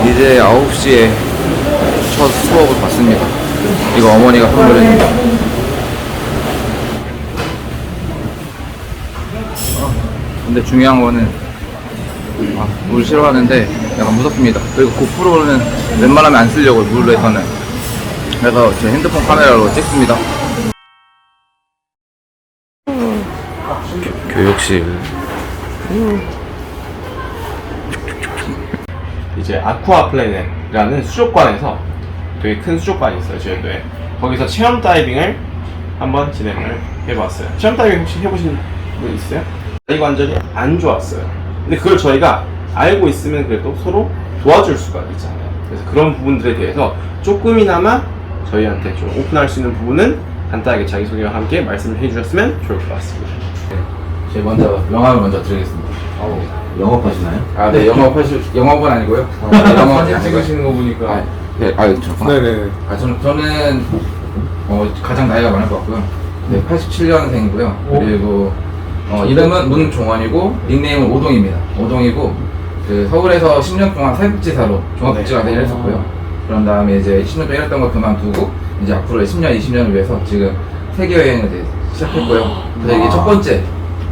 이제 9시에 첫 수업을 받습니다. 이거 어머니가 선물해줍니다. 근데 중요한 거는 물 싫어하는데 약간 무섭습니다. 그리고 고프로는 웬만하면 안 쓰려고 물에서는. 그래서 제 핸드폰 카메라로 찍습니다. 교육실. 이제 아쿠아 플래넷이라는 수족관에서 되게 큰 수족관이 있어요, 제주도에. 거기서 체험 다이빙을 한번 진행을 해봤어요. 체험 다이빙 혹시 해보신 분 있어요? 다리 관절이 안 좋았어요. 근데 그걸 저희가 알고 있으면 그래도 서로 도와줄 수가 있잖아요. 그래서 그런 부분들에 대해서 조금이나마 저희한테 좀 오픈할 수 있는 부분은 간단하게 자기소개와 함께 말씀을 해주셨으면 좋을 것 같습니다. 제가 먼저 명함을 먼저 드리겠습니다. 영업하시나요? 네, 영업은 아니고요. 사진 찍으시는 거 보니까. 네, 저구나. 네네. 저는 가장 나이가 많을 것 같고요. 네, 87년생이고요. 그리고 이름은 문종원이고 닉네임은 오동입니다. 오동이고 그 서울에서 10년 동안 사회복지사로 종합복지관에서 일했었고요. 그런 다음에 이제 10년 동안 일했던 걸 그만두고 이제 앞으로 10년, 20년을 위해서 지금 세계 여행을 이제 시작했고요. 그래서 이게 첫 번째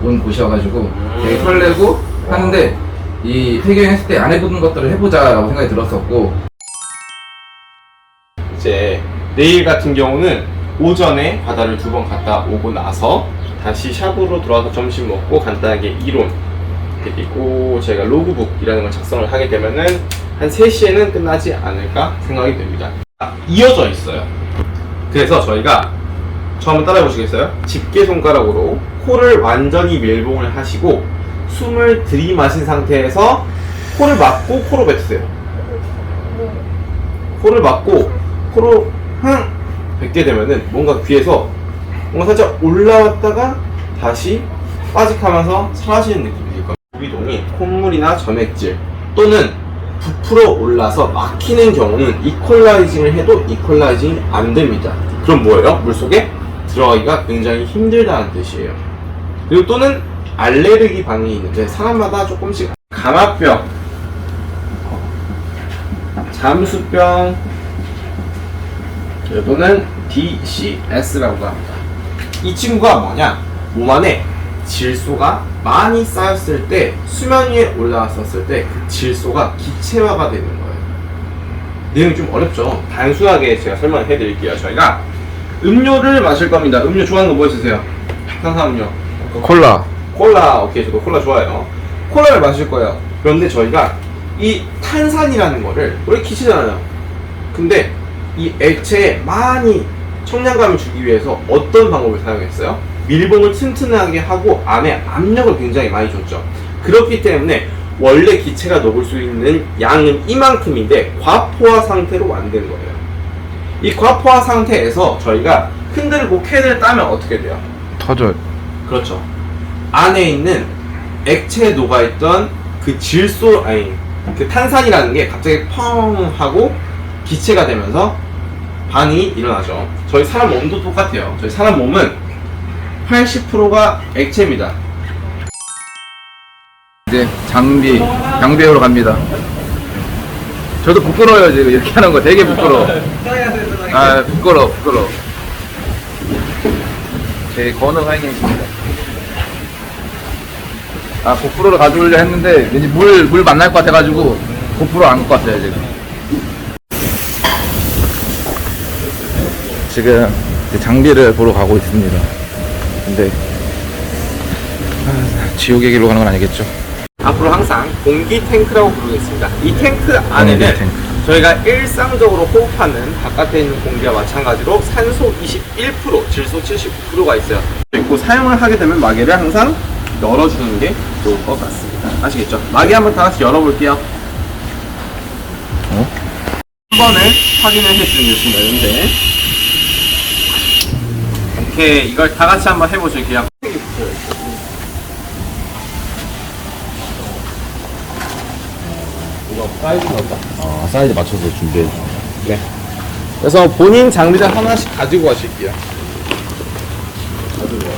온 곳이어가지고 되게 설레고 하는데 이 세계 여행 했을 때 안 해본 것들을 해보자라고 생각이 들었었고. 이제 내일 같은 경우는 오전에 바다를 2번 갔다 오고 나서 다시 샵으로 돌아와서 점심 먹고 간단하게 이론 그리고 제가 로그북이라는 걸 작성을 하게 되면은 한 3시에는 끝나지 않을까 생각이 됩니다. 이어져 있어요. 그래서 저희가 한번 따라해 보시겠어요? 집게 손가락으로 코를 완전히 밀봉을 하시고 숨을 들이마신 상태에서 코를 막고 코로 뱉으세요. 코를 막고 코로 흥 뱉게 되면은 뭔가 귀에서 뭔가 살짝 올라왔다가 다시 빠직하면서 사라지는 느낌이 들 겁니다. 부비동이 콧물이나 점액질 또는 부풀어 올라서 막히는 경우는 이퀄라이징을 해도 이퀄라이징이 안 됩니다. 그럼 뭐예요? 물속에 들어가기가 굉장히 힘들다는 뜻이에요. 그리고 또는 알레르기 반응이 있는데 사람마다 조금씩 감압병, 잠수병 또는 DCS라고 합니다. 이 친구가 뭐냐? 몸 안에 질소가 많이 쌓였을 때 수면 위에 올라왔었을 때 그 질소가 기체화가 되는 거예요. 내용이 좀 어렵죠? 단순하게 제가 설명을 해드릴게요. 저희가 음료를 마실 겁니다. 음료 좋아하는 거 뭐 있으세요? 탄산음료. 콜라. 콜라. 오케이, 저도 콜라 좋아해요. 콜라를 마실 거예요. 그런데 저희가 이 탄산이라는 거를 원래 기체잖아요. 근데 이 액체에 많이 청량감을 주기 위해서 어떤 방법을 사용했어요? 밀봉을 튼튼하게 하고 안에 압력을 굉장히 많이 줬죠. 그렇기 때문에 원래 기체가 녹을 수 있는 양은 이만큼인데 과포화 상태로 만든 거예요. 이 과포화 상태에서 저희가 흔들고 캔을 따면 어떻게 돼요? 터져요. 그렇죠. 안에 있는 액체에 녹아있던 그 질소, 아니 그 탄산이라는 게 갑자기 펑 하고 기체가 되면서 반응이 일어나죠. 저희 사람 몸도 똑같아요. 저희 사람 몸은 80%가 액체입니다. 이제 장비하러 갑니다. 저도 부끄러워요. 지금 이렇게 하는 거 되게 부끄러워. 부끄러워. 제 건우 사장님입니다. 고프로를 가져오려 했는데 왠지 물 만날 것 같아가지고 고프로 안 갖고 왔어요. 지금 장비를 보러 가고 있습니다. 근데 지옥의 길로 가는 건 아니겠죠? 앞으로 항상 공기 탱크라고 부르겠습니다. 이 탱크 안에는 탱크. 저희가 일상적으로 호흡하는 바깥에 있는 공기와 마찬가지로 산소 21%, 질소 79%가 있어요. 그리고 사용을 하게 되면 마개를 항상 열어주는 게 좋을 것 같습니다. 아시겠죠? 마개 한번 다 같이 열어볼게요. 한 번을 확인을 해주겠습니다. 이런데 오케이, 이걸 다 같이 한번 해보실게요. 이거 사이즈는 어떠? 사이즈 맞춰서 준비해 주세요. 네. 그래서 본인 장비를 하나씩 가지고 가실게요.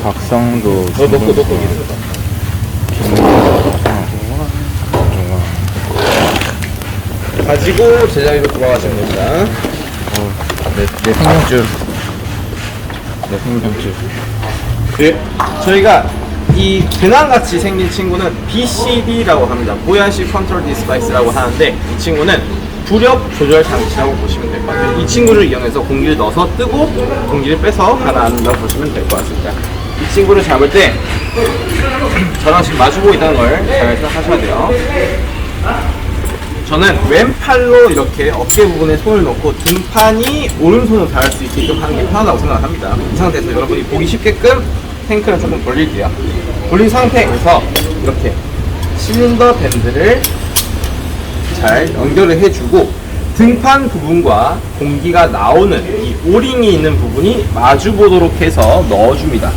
박성도 너 놓고 기다려봐. 가지고 제자리로 돌아가시면 됩니다. 내 생명줄. 내 생명줄. 네. 저희가 이 배낭같이 생긴 친구는 BCD라고 합니다. Buoyancy Control Device라고 하는데 이 친구는 부력 조절 장치라고 보시면 될 것 같아요. 이 친구를 이용해서 공기를 넣어서 뜨고 공기를 빼서 가라앉는다고 보시면 될 것 같습니다. 이 친구를 잡을 때 저랑 지금 마주보고 있다는 걸 잘 생각하셔야 돼요. 저는 왼팔로 이렇게 어깨 부분에 손을 놓고 등판이 오른손으로 닿을 수 있게끔 하는 게 편하다고 생각합니다. 이 상태에서 여러분이 보기 쉽게끔 탱크를 조금 돌릴게요. 돌린 상태에서 이렇게 실린더 밴드를 잘 연결을 해주고 등판 부분과 공기가 나오는 이 오링이 있는 부분이 마주 보도록 해서 넣어줍니다.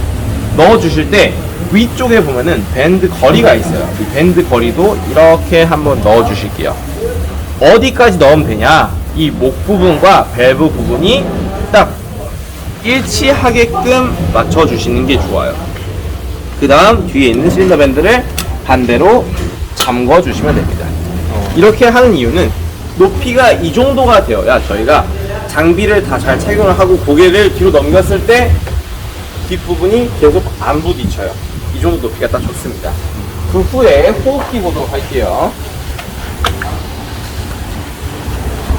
넣어주실 때 위쪽에 보면은 밴드 거리가 있어요. 이 밴드 거리도 이렇게 한번 넣어주실게요. 어디까지 넣으면 되냐? 이 목 부분과 밸브 부분이 딱 일치하게끔 맞춰주시는 게 좋아요. 그 다음 뒤에 있는 실린더 밴드를 반대로 잠궈주시면 됩니다. 이렇게 하는 이유는 높이가 이 정도가 되어야 저희가 장비를 다 잘 착용을 하고 고개를 뒤로 넘겼을 때 뒷부분이 계속 안 부딪혀요. 이 정도 높이가 딱 좋습니다. 그 후에 호흡기 보도록 할게요.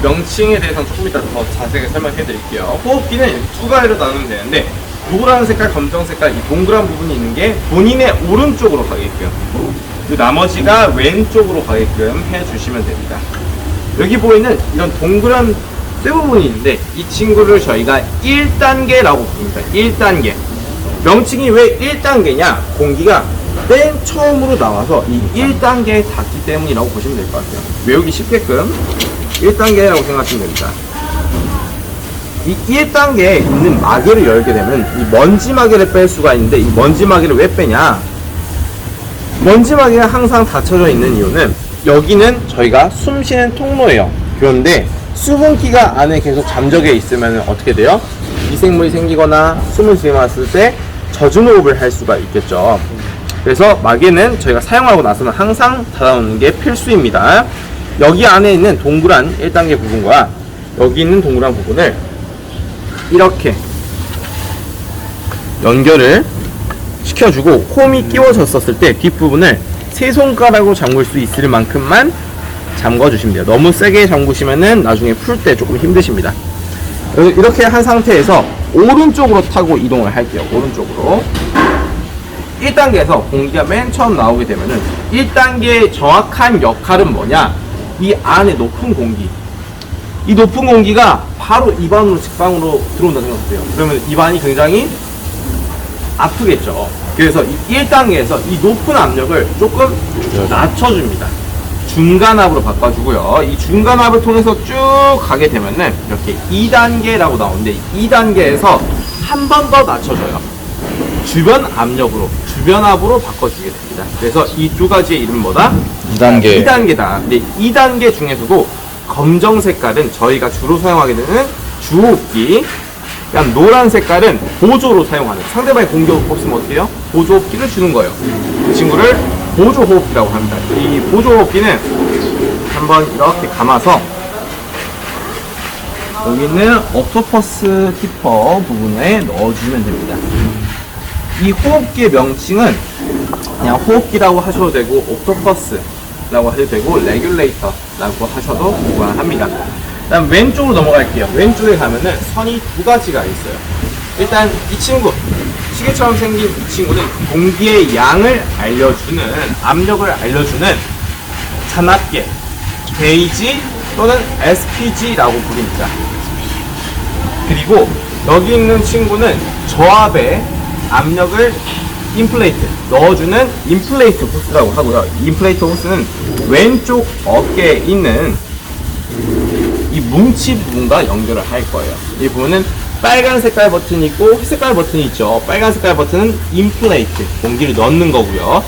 명칭에 대해서는 조금 이따 더 자세하게 설명해 드릴게요. 호흡기는 두 가지로 나누면 되는데 노란 색깔, 검정 색깔 이 동그란 부분이 있는 게 본인의 오른쪽으로 가게끔 그 나머지가 왼쪽으로 가게끔 해주시면 됩니다. 여기 보이는 이런 동그란 쇠 부분이 있는데 이 친구를 저희가 1단계라고 부릅니다. 1단계. 명칭이 왜 1단계냐? 공기가 맨 처음으로 나와서 이 1단계에 닿기 때문이라고 보시면 될 것 같아요. 외우기 쉽게끔 1단계라고 생각하시면 됩니다. 이 1단계에 있는 마개를 열게 되면 이 먼지 마개를 뺄 수가 있는데 이 먼지 마개를 왜 빼냐? 먼지 마개가 항상 닫혀져 있는 이유는 여기는 저희가 숨 쉬는 통로예요. 그런데 수분기가 안에 계속 잠적해 있으면 어떻게 돼요? 미생물이 생기거나 숨을 들이마셨을 때 젖은 호흡을 할 수가 있겠죠. 그래서 마개는 저희가 사용하고 나서는 항상 닫아놓는 게 필수입니다. 여기 안에 있는 동그란 1단계 부분과 여기 있는 동그란 부분을 이렇게 연결을 시켜주고 홈이 끼워졌었을 때 뒷부분을 세 손가락으로 잠글 수 있을 만큼만 잠궈주시면 돼요. 너무 세게 잠그시면은 나중에 풀 때 조금 힘드십니다. 그래서 이렇게 한 상태에서 오른쪽으로 타고 이동을 할게요. 오른쪽으로 1단계에서 공기가 맨 처음 나오게 되면은 1단계의 정확한 역할은 뭐냐? 이 안에 높은 공기, 이 높은 공기가 바로 입안으로 직방으로 들어온다 생각하세요. 그러면 입안이 굉장히 아프겠죠. 그래서 이 1단계에서 이 높은 압력을 조금 낮춰줍니다. 중간압으로 바꿔주고요. 이 중간압을 통해서 쭉 가게 되면은 이렇게 2단계라고 나오는데 2단계에서 한 번 더 낮춰줘요. 주변 압력으로, 주변압으로 바꿔주게 됩니다. 그래서 이 두 가지의 이름 뭐다? 2단계. 2단계다. 근데 2단계 중에서도 검정 색깔은 저희가 주로 사용하게 되는 주호흡기, 그냥 노란 색깔은 보조로 사용하는, 상대방이 공격 없으면 어떻게 해요? 보조호흡기를 주는 거예요. 그 친구를 보조호흡기라고 합니다. 이 보조호흡기는 한번 이렇게 감아서 여기 있는 옥토퍼스 키퍼 부분에 넣어주면 됩니다. 이 호흡기의 명칭은 그냥 호흡기라고 하셔도 되고 옥토퍼스라고 하셔도 되고 레귤레이터라고 하셔도 무관합니다. 다음 왼쪽으로 넘어갈게요. 왼쪽에 가면은 선이 두 가지가 있어요. 일단 이 친구, 시계처럼 생긴 이 친구는 공기의 양을 알려주는, 압력을 알려주는 잔압계, 게이지 또는 SPG라고 부릅니다. 그리고 여기 있는 친구는 저압의 압력을 인플레이트, 넣어주는 인플레이트 호스라고 하고요. 인플레이트 호스는 왼쪽 어깨에 있는 이 뭉치 부분과 연결을 할 거예요. 이 부분은 빨간 색깔 버튼이 있고 흰 색깔 버튼이 있죠. 빨간 색깔 버튼은 인플레이트, 공기를 넣는 거고요.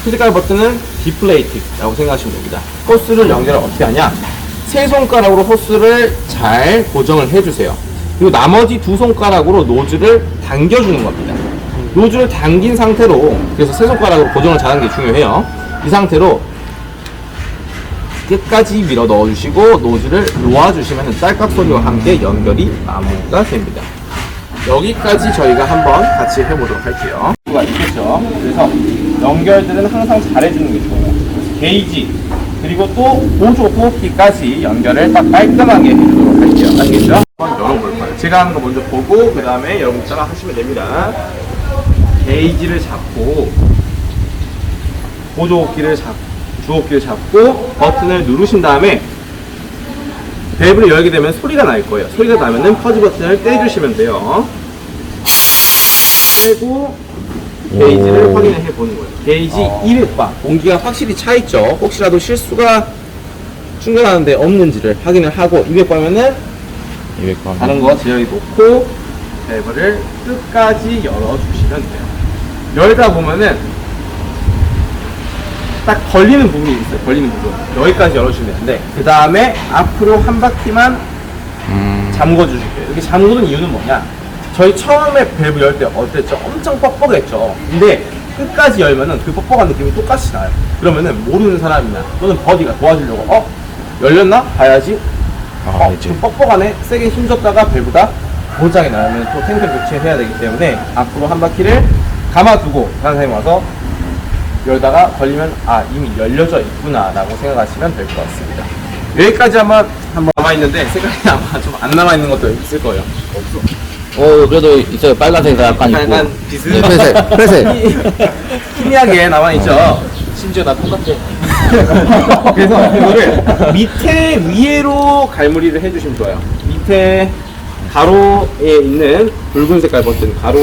흰 색깔 버튼은 디플레이트라고 생각하시면 됩니다. 호스를 연결을 어떻게 하냐? 세 손가락으로 호스를 잘 고정을 해주세요. 그리고 나머지 두 손가락으로 노즐을 당겨주는 겁니다. 노즐을 당긴 상태로, 그래서 세 손가락으로 고정을 잘하는 게 중요해요. 이 상태로 끝까지 밀어 넣어주시고 노즐을 놓아주시면 딸깍 소리와 함께 연결이 마무리가 됩니다. 여기까지 저희가 한번 같이 해보도록 할게요. 가 있겠죠. 그래서 연결들은 항상 잘해주는 게 좋아요. 그래서 게이지 그리고 또 보조 호흡기까지 연결을 딱 깔끔하게 해주도록 할게요. 아시겠죠? 한번 열어볼 거예요. 제가 하는 거 먼저 보고 그 다음에 여러분 따라 하시면 됩니다. 게이지를 잡고 보조 호흡기를 주호흡기를 잡고 버튼을 누르신 다음에 밸브를 열게 되면 소리가 날 거예요. 소리가 나면은 퍼즈 버튼을 떼주시면 돼요. 떼고 게이지를 확인해 보는 거예요. 게이지 200바. 공기가 확실히 차 있죠. 혹시라도 실수가 충전하는데 없는지를 확인을 하고 200바면은 200번. 다른 거 제어해 놓고 밸브를 끝까지 열어주시면 돼요. 열다 보면은 딱 걸리는 부분이 있어요. 걸리는 부분. 여기까지 열어주시면 되는데 그 다음에 앞으로 한 바퀴만 잠궈주실게요. 이렇게 잠그는 이유는 뭐냐? 저희 처음에 밸브 열 때 어땠죠? 엄청 뻑뻑했죠. 근데 끝까지 열면은 그 뻑뻑한 느낌이 똑같이 나요. 그러면은 모르는 사람이나 또는 버디가 도와주려고 열렸나? 봐야지. 이제. 좀 뻑뻑하네. 세게 힘줬다가 밸브가 고장이 나면 또 탱크를 교체해야 되기 때문에 앞으로 한 바퀴를 감아두고 사장님이 와서 열다가 걸리면 이미 열려져 있구나 라고 생각하시면 될 것 같습니다. 여기까지 한번 남아있는데 색깔이 아마 좀 안 남아있는 것도 있을 거예요. 그래도 있어요. 빨간색도 약간 있고. 약간 비슷 회색. 희미하게 남아있죠. 심지어 나 똑같아. 그래서 이거를 밑에 위에로 갈무리를 해주시면 좋아요. 밑에 가로에 있는 붉은 색깔 버튼 가로.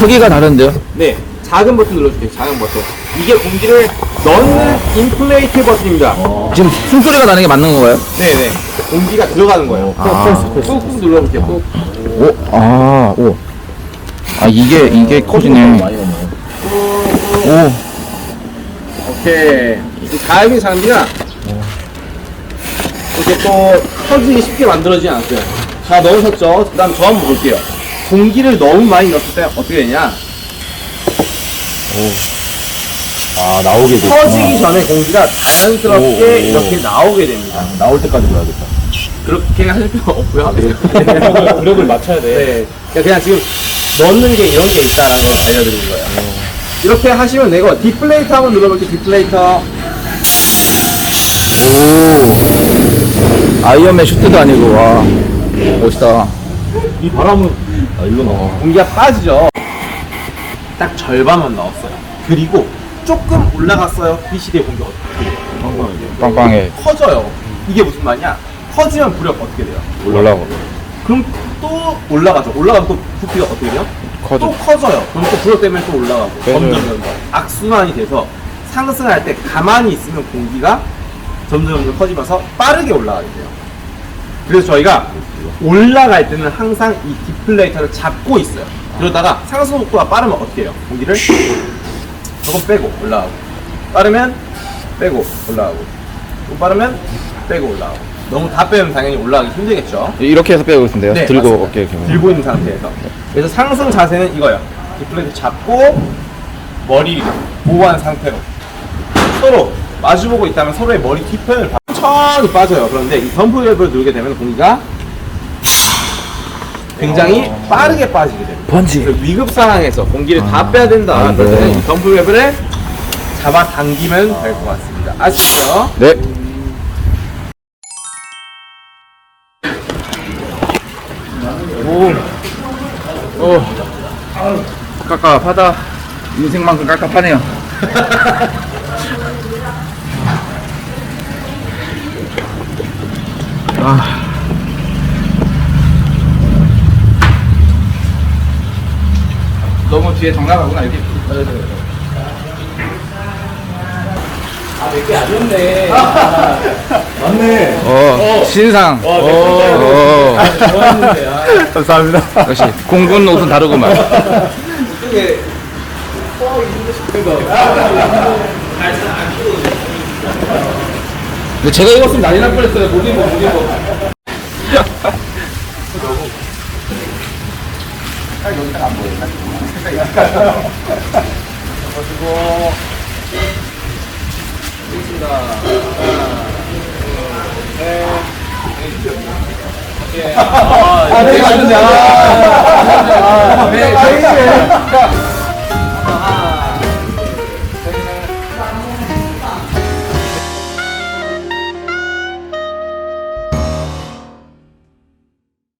크기가 다른데요? 네, 작은 버튼 눌러주세요. 작은 버튼. 이게 공기를 넣는 인플레이트 버튼입니다. 지금 숨소리가 나는 게 맞는 건가요? 네네. 공기가 들어가는 거예요. 꾹꾹 눌러볼게요. 꾹. 이게 커지네. 오. 오케이. 이 다이빙 장비가 이렇게 또 터지기 쉽게 만들어지지 않았어요. 다 넣으셨죠? 그 다음 저 한번 볼게요. 공기를 너무 많이 넣었을 때 어떻게 되냐? 나오게 돼. 터지기 전에 공기가 자연스럽게 이렇게 나오게 됩니다. 나올 때까지 넣어야겠다. 그렇게 하실 필요 없고요. 구력을 맞춰야 돼. 네. 그냥 지금 넣는 게 이런 게 있다라는 걸 알려드리는 거예요. 이렇게 하시면 되고, 디플레이터 한번 눌러볼게요. 디플레이터. 아이언맨 슈트도 아니고, 와. 멋있다. 이 바람은 일로 나와. 공기가 빠지죠. 딱 절반만 넣었어요. 그리고 조금 올라갔어요. PCD의 공기 어떻게 돼요? 빵빵해. 커져요. 이게 무슨 말이냐? 커지면 부력 어떻게 돼요? 올라가고. 그럼 또 올라가죠. 올라가면 또 부피가 어떻게 돼요? 또 커져요. 그럼 또 부력 때문에 또 올라가고 점점 악순환이 돼서 상승할 때 가만히 있으면 공기가 점점 커지면서 빠르게 올라가게 돼요. 그래서 저희가 올라갈 때는 항상 이 디플레이터를 잡고 있어요. 그러다가 상승 속도가 빠르면 어떻게 해요? 공기를 조금 빼고 올라가고, 빠르면 빼고 올라가고, 또 빠르면 빼고 올라가고. 너무 다 빼면 당연히 올라가기 힘들겠죠. 이렇게 해서 빼고 있는데요? 네, 들고 맞습니다. 어깨 이렇게. 들고 있는 상태에서. 그래서 상승 자세는 이거예요. 디플레이터 잡고 머리 보호한 상태로 서로 마주보고 있다면 서로의 머리 뒤편을 천천히 빠져요. 그런데 이 덤프 밸브를 누르게 되면 공기가 굉장히 빠르게 빠지게 돼요. 번지. 그래서 위급 상황에서 공기를 다 빼야 된다. 그럴 때는 이 덤프 밸브를 잡아 당기면 될 것 같습니다. 아시죠? 네. 깝깝하다. 인생만큼 깝깝하네요. 너무 뒤에 정나가구나 이렇게. 몇개 안 좋네. 맞네. 신상. 좋았는데. 감사합니다. 역시 공군 옷은 다르구만. 이쪽에 근데 제가 입었으면 난리 날 뻔했어요. 못 입어, 못 입어. 여기가 안 보여. 그리고 있습니다. 네, 맞습니다. 네,